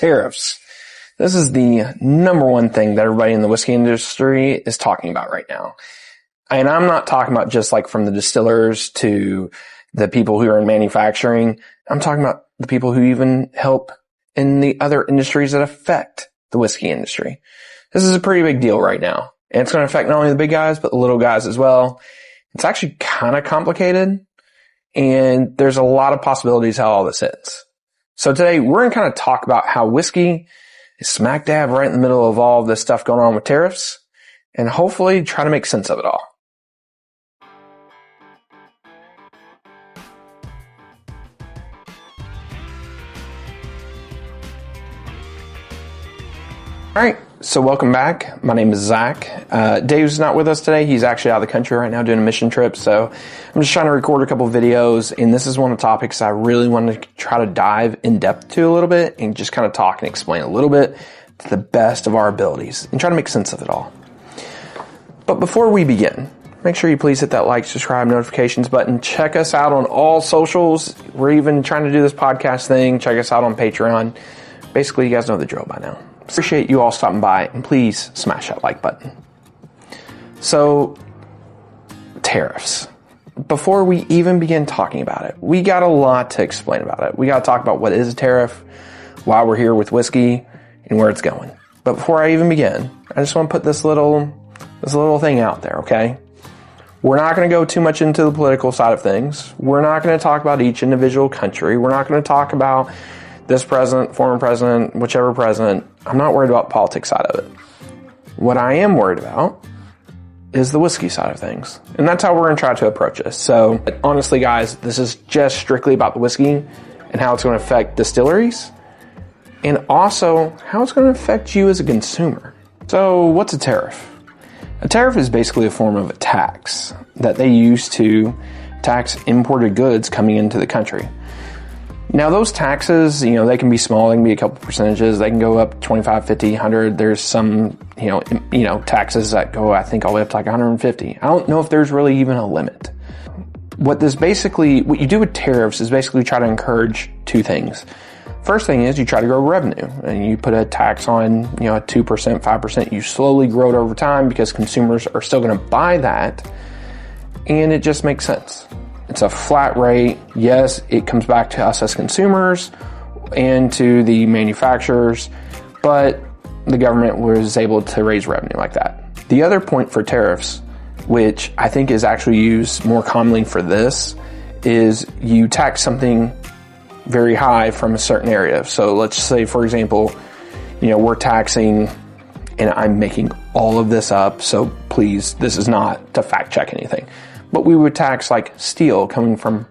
Tariffs. This is the number one thing that everybody in the whiskey industry is talking about right now. And I'm not talking about just like from the distillers to the people who are in manufacturing. I'm talking about the people who even help in the other industries that affect the whiskey industry. This is a pretty big deal right now. And it's going to affect not only the big guys, but the little guys as well. It's actually kind of complicated. And there's a lot of possibilities how all this ends. So today we're going to kind of talk about how whiskey is smack dab right in the middle of all of this stuff going on with tariffs, and hopefully try to make sense of it all. Alright, so welcome back. My name is Zach. Dave's not with us today. He's actually out of the country right now doing a mission trip, so I'm just trying to record a couple of videos, and this is one of the topics I really want to try to dive in depth to a little bit and just kind of talk and explain a little bit to the best of our abilities and try to make sense of it all. But before we begin, make sure you please hit that like, subscribe, notifications button. Check us out on all socials. We're even trying to do this podcast thing. Check us out on Patreon. Basically, you guys know the drill by now. Appreciate you all stopping by, and please smash that like button. So, tariffs. Before we even begin talking about it, we got a lot to explain about it. We got to talk about what is a tariff, why we're here with whiskey, and where it's going. But before I even begin, I just want to put this little thing out there, okay? We're not going to go too much into the political side of things. We're not going to talk about each individual country. We're not going to talk about this president, former president, whichever president. I'm not worried about the politics side of it. What I am worried about is the whiskey side of things. And that's how we're going to try to approach this. So honestly, guys, this is just strictly about the whiskey and how it's going to affect distilleries and also how it's going to affect you as a consumer. So what's a tariff? A tariff is basically a form of a tax that they use to tax imported goods coming into the country. Now, those taxes, they can be small. They can be a couple percentages. They can go up 25, 50, 100. There's some, taxes that go, I think, all the way up to like 150. I don't know if there's really even a limit. What you do with tariffs is basically try to encourage two things. First thing is you try to grow revenue, and you put a tax on, 2%, 5%. You slowly grow it over time because consumers are still going to buy that, and it just makes sense. It's a flat rate. Yes, it comes back to us as consumers and to the manufacturers, but the government was able to raise revenue like that. The other point for tariffs, which I think is actually used more commonly for this, is you tax something very high from a certain area. So let's say, for example, we're taxing, and I'm making all of this up, so please, this is not to fact check anything. But we would tax like steel coming from,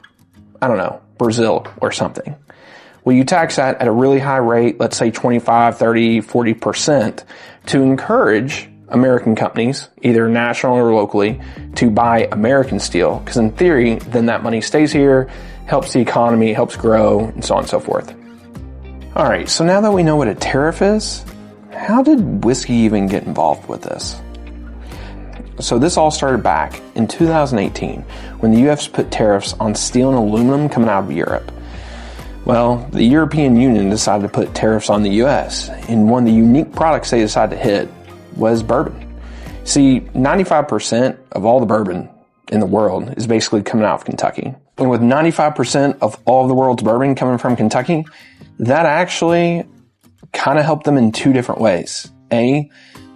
Brazil or something. Well, you tax that at a really high rate, let's say 25, 30, 40%, to encourage American companies, either national or locally, to buy American steel. Because in theory, then that money stays here, helps the economy, helps grow, and so on and so forth. All right, so now that we know what a tariff is, how did whiskey even get involved with this? So this all started back in 2018 when the US put tariffs on steel and aluminum coming out of Europe. Well, the European Union decided to put tariffs on the US, and one of the unique products they decided to hit was bourbon. See, 95% of all the bourbon in the world is basically coming out of Kentucky. And with 95% of all of the world's bourbon coming from Kentucky, that actually kind of helped them in two different ways. A,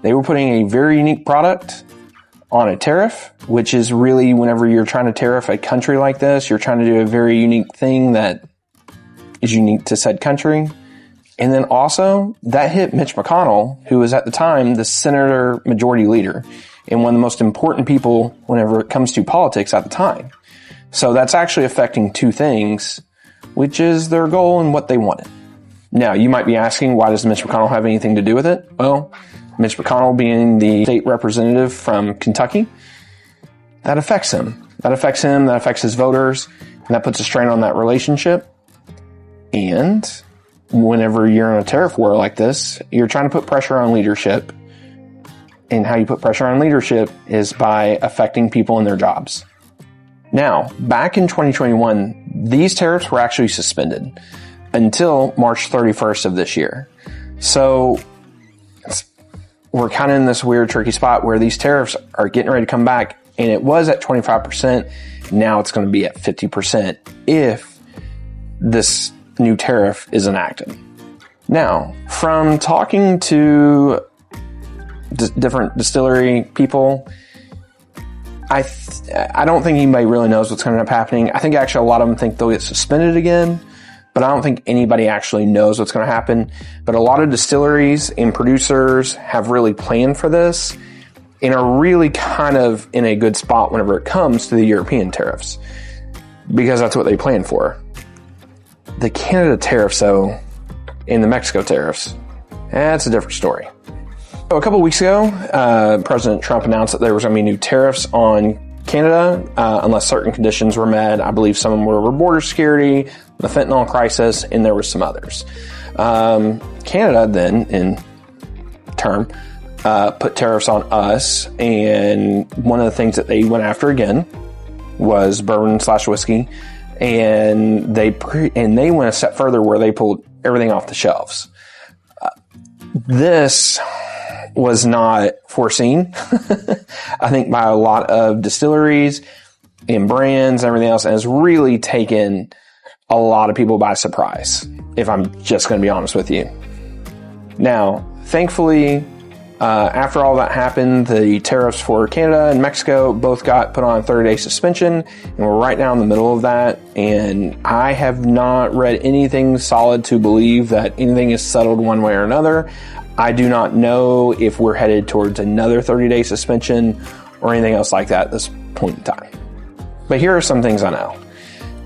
they were putting a very unique product on a tariff, which is really whenever you're trying to tariff a country like this, you're trying to do a very unique thing that is unique to said country. And then also that hit Mitch McConnell, who was at the time the Senator Majority Leader and one of the most important people whenever it comes to politics at the time. So that's actually affecting two things, which is their goal and what they wanted. Now, you might be asking, why does Mitch McConnell have anything to do with it? Well, Mitch McConnell being the state representative from Kentucky, that affects him. That affects his voters, and that puts a strain on that relationship. And whenever you're in a tariff war like this, you're trying to put pressure on leadership. And how you put pressure on leadership is by affecting people in their jobs. Now, back in 2021, these tariffs were actually suspended. until March 31st of this year. So we're kind of in this weird, tricky spot where these tariffs are getting ready to come back, and it was at 25%. Now it's going to be at 50% if this new tariff is enacted. Now, from talking to different distillery people, I don't think anybody really knows what's going to end up happening. I think actually a lot of them think they'll get suspended again, but I don't think anybody actually knows what's going to happen. But a lot of distilleries and producers have really planned for this and are really kind of in a good spot whenever it comes to the European tariffs, because that's what they plan for. The Canada tariffs, though, and the Mexico tariffs, that's a different story. So a couple weeks ago, President Trump announced that there was going to be new tariffs on Canada unless certain conditions were met. I believe some of them were over border security, the fentanyl crisis, and there were some others. Canada then, in turn, put tariffs on us, and one of the things that they went after again was bourbon/whiskey, and they went a step further where they pulled everything off the shelves. This was not foreseen, I think, by a lot of distilleries and brands and everything else, and has really taken a lot of people by surprise, if I'm just going to be honest with you. Now, thankfully, after all that happened, the tariffs for Canada and Mexico both got put on a 30-day suspension, and we're right now in the middle of that, and I have not read anything solid to believe that anything is settled one way or another. I do not know if we're headed towards another 30-day suspension or anything else like that at this point in time. But here are some things I know.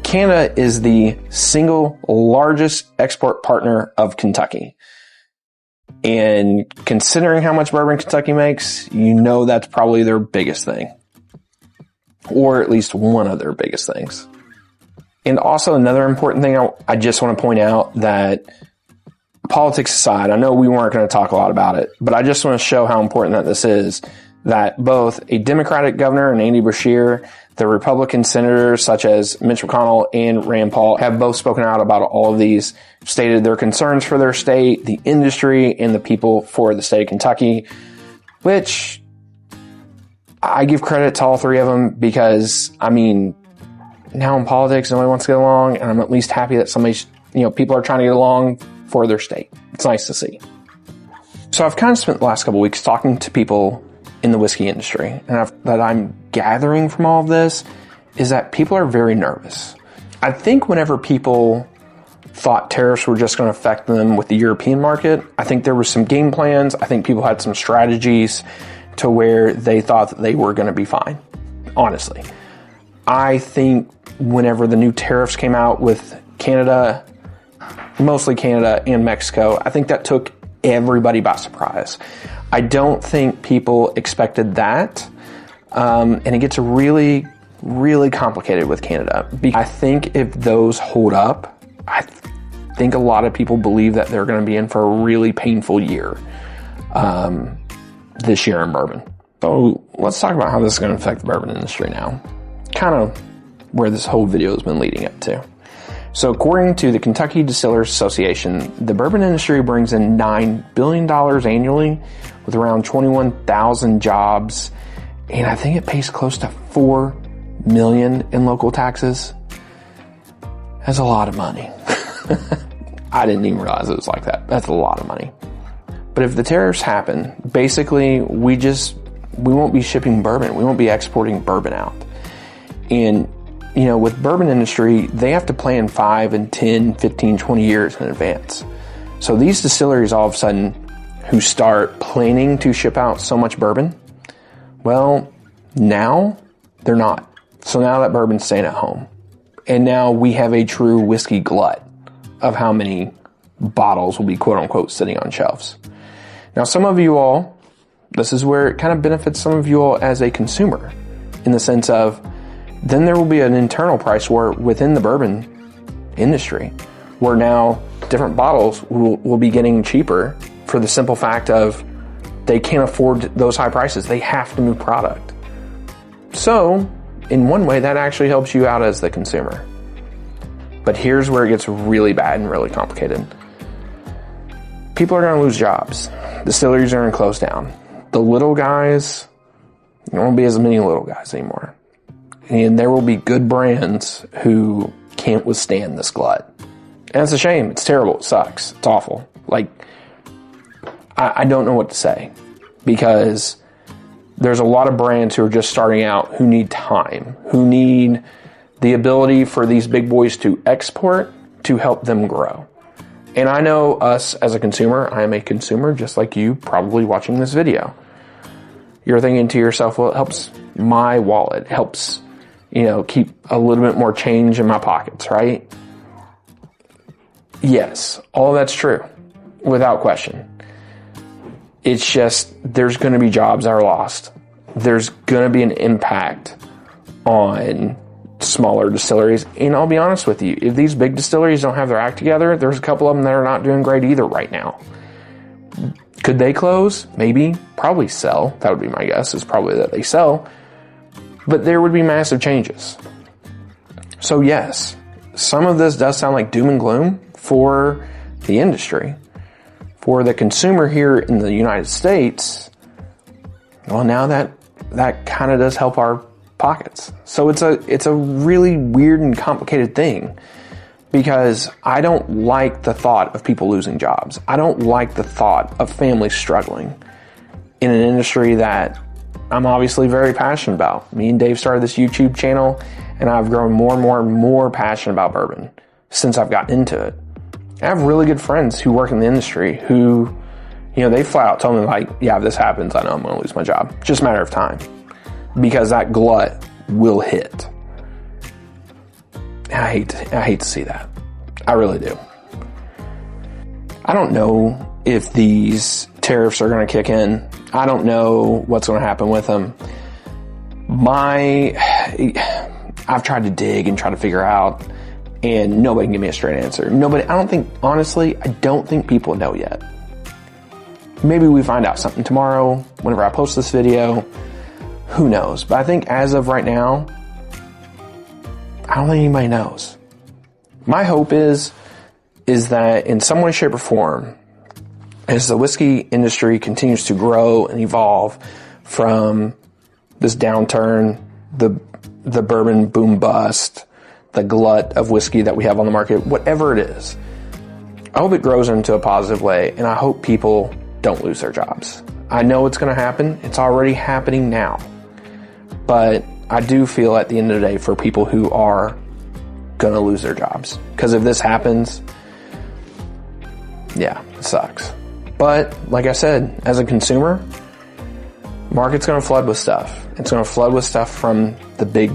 Canada is the single largest export partner of Kentucky. And considering how much bourbon Kentucky makes, you know that's probably their biggest thing. Or at least one of their biggest things. And also another important thing I just want to point out, that politics aside, I know we weren't going to talk a lot about it, but I just want to show how important that this is, that both a Democratic governor and Andy Beshear, the Republican senators such as Mitch McConnell and Rand Paul have both spoken out about all of these, stated their concerns for their state, the industry, and the people for the state of Kentucky, which I give credit to all three of them, because, I mean, now in politics, nobody wants to get along, and I'm at least happy that people are trying to get along for their state. It's nice to see. So I've kind of spent the last couple of weeks talking to people in the whiskey industry, and that I'm gathering from all of this is that people are very nervous. I think whenever people thought tariffs were just going to affect them with the European market, I think there were some game plans. I think people had some strategies to where they thought that they were going to be fine. Honestly, I think whenever the new tariffs came out with Canada, mostly Canada and Mexico, I think that took everybody by surprise. I don't think people expected that. And it gets really, really complicated with Canada. I think if those hold up, I think a lot of people believe that they're going to be in for a really painful year this year in bourbon. So let's talk about how this is going to affect the bourbon industry now. Kind of where this whole video has been leading up to. So according to the Kentucky Distillers Association, the bourbon industry brings in $9 billion annually with around 21,000 jobs, and I think it pays close to $4 million in local taxes. That's a lot of money. I didn't even realize it was like that. That's a lot of money. But if the tariffs happen, basically we won't be shipping bourbon. We won't be exporting bourbon out. And with bourbon industry, they have to plan 5 and 10, 15, 20 years in advance. So these distilleries all of a sudden who start planning to ship out so much bourbon, well, now they're not. So now that bourbon's staying at home. And now we have a true whiskey glut of how many bottles will be quote unquote sitting on shelves. Now some of you all, this is where it kind of benefits some of you all as a consumer, in the sense of then there will be an internal price war within the bourbon industry, where now different bottles will be getting cheaper for the simple fact of they can't afford those high prices. They have to move product. So in one way, that actually helps you out as the consumer. But here's where it gets really bad and really complicated. People are going to lose jobs. Distilleries are going to close down. The little guys, there won't be as many little guys anymore. And there will be good brands who can't withstand this glut. And it's a shame. It's terrible. It sucks. It's awful. Like, I don't know what to say, because there's a lot of brands who are just starting out who need time, who need the ability for these big boys to export to help them grow. And I know us as a consumer, I am a consumer just like you probably watching this video. You're thinking to yourself, well, it helps my wallet, it helps, keep a little bit more change in my pockets, right? Yes, all that's true, without question. It's just, there's going to be jobs that are lost. There's going to be an impact on smaller distilleries. And I'll be honest with you, if these big distilleries don't have their act together, there's a couple of them that are not doing great either right now. Could they close? Maybe. Probably sell. That would be my guess, is probably that they sell. But there would be massive changes. So yes, some of this does sound like doom and gloom for the industry. For the consumer here in the United States, well, now that kind of does help our pockets. So it's a really weird and complicated thing, because I don't like the thought of people losing jobs. I don't like the thought of families struggling in an industry that I'm obviously very passionate about. Me and Dave started this YouTube channel, and I've grown more and more passionate about bourbon since I've gotten into it. I have really good friends who work in the industry who, they flat out tell me, like, yeah, if this happens, I know I'm going to lose my job. It's just a matter of time, because that glut will hit. I hate to see that. I really do. I don't know if these tariffs are going to kick in. I don't know what's going to happen with them. I've tried to dig and try to figure out, and nobody can give me a straight answer. Honestly, I don't think people know yet. Maybe we find out something tomorrow whenever I post this video. Who knows? But I think as of right now, I don't think anybody knows. My hope is that in some way, shape, or form, as the whiskey industry continues to grow and evolve from this downturn, the bourbon boom bust, the glut of whiskey that we have on the market, whatever it is, I hope it grows into a positive way, and I hope people don't lose their jobs. I know it's going to happen. It's already happening now. But I do feel at the end of the day for people who are going to lose their jobs. Because if this happens, yeah, it sucks. But like I said, as a consumer, market's going to flood with stuff. It's going to flood with stuff from the big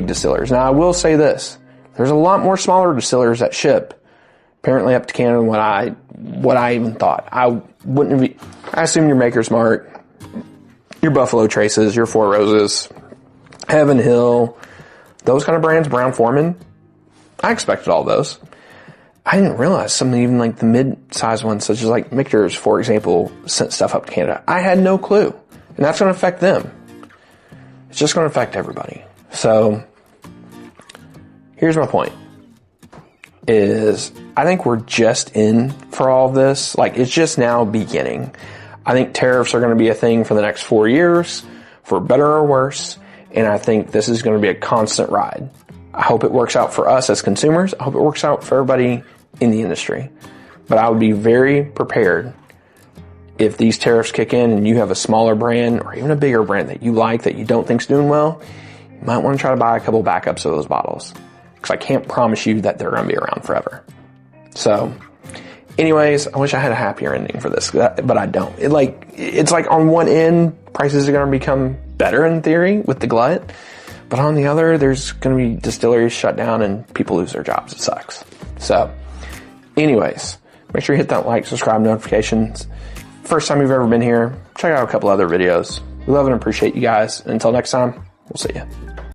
distillers. Now, I will say this. There's a lot more smaller distillers that ship apparently up to Canada than what I even thought. I assume your Maker's Mark, your Buffalo Traces, your Four Roses, Heaven Hill, those kind of brands, Brown-Forman, I expected all those. I didn't realize some even like the mid-sized ones, such as like Michter's, for example, sent stuff up to Canada. I had no clue. And that's going to affect them. It's just going to affect everybody. So, here's my point. I think we're just in for all of this. Like, it's just now beginning. I think tariffs are going to be a thing for the next 4 years, for better or worse. And I think this is going to be a constant ride. I hope it works out for us as consumers. I hope it works out for everybody in the industry. But I would be very prepared if these tariffs kick in and you have a smaller brand or even a bigger brand that you like that you don't think's doing well. You might want to try to buy a couple backups of those bottles, because I can't promise you that they're going to be around forever. So, anyways, I wish I had a happier ending for this, but I don't. It's like on one end, prices are going to become better in theory with the glut, but on the other, there's going to be distilleries shut down and people lose their jobs. It sucks. So, anyways, make sure you hit that like, subscribe, notifications. First time you've ever been here, check out a couple other videos. We love and appreciate you guys. Until next time, we'll see you.